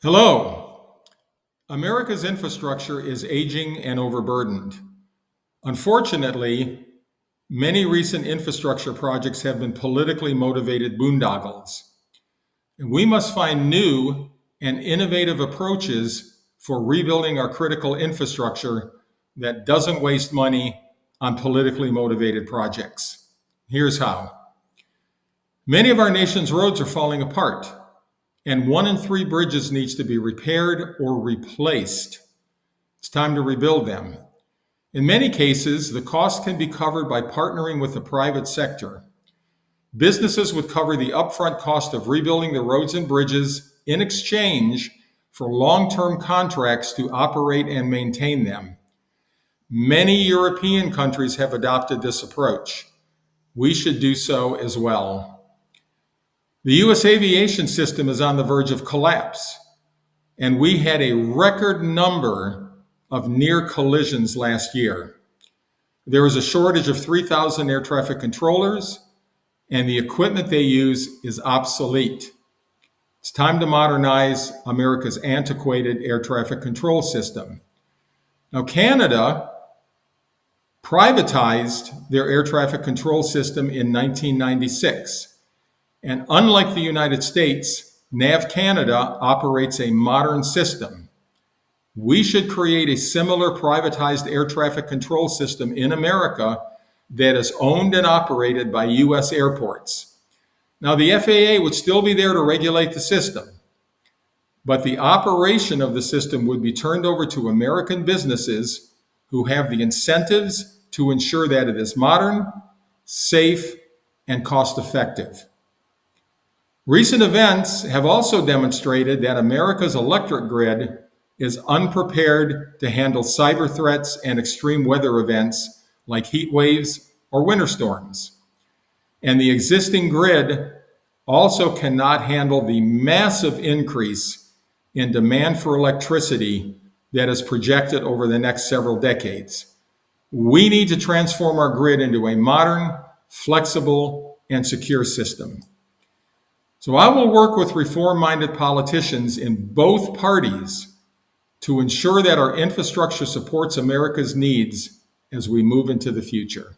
Hello. America's infrastructure is aging and overburdened. Unfortunately, many recent infrastructure projects have been politically motivated boondoggles. And we must find new and innovative approaches for rebuilding our critical infrastructure that doesn't waste money on politically motivated projects. Here's how. Many of our nation's roads are falling apart, and 1 in 3 bridges needs to be repaired or replaced. It's time to rebuild them. In many cases, the cost can be covered by partnering with the private sector. Businesses would cover the upfront cost of rebuilding the roads and bridges in exchange for long-term contracts to operate and maintain them. Many European countries have adopted this approach. We should do so as well. The U.S. aviation system is on the verge of collapse, and we had a record number of near collisions last year. There was a shortage of 3,000 air traffic controllers, and the equipment they use is obsolete. It's time to modernize America's antiquated air traffic control system. Now, Canada privatized their air traffic control system in 1996. And unlike the United States, NAV Canada operates a modern system. We should create a similar privatized air traffic control system in America that is owned and operated by U.S. airports. Now, the FAA would still be there to regulate the system, but the operation of the system would be turned over to American businesses who have the incentives to ensure that it is modern, safe, and cost-effective. Recent events have also demonstrated that America's electric grid is unprepared to handle cyber threats and extreme weather events like heat waves or winter storms. And the existing grid also cannot handle the massive increase in demand for electricity that is projected over the next several decades. We need to transform our grid into a modern, flexible, and secure system. So I will work with reform-minded politicians in both parties to ensure that our infrastructure supports America's needs as we move into the future.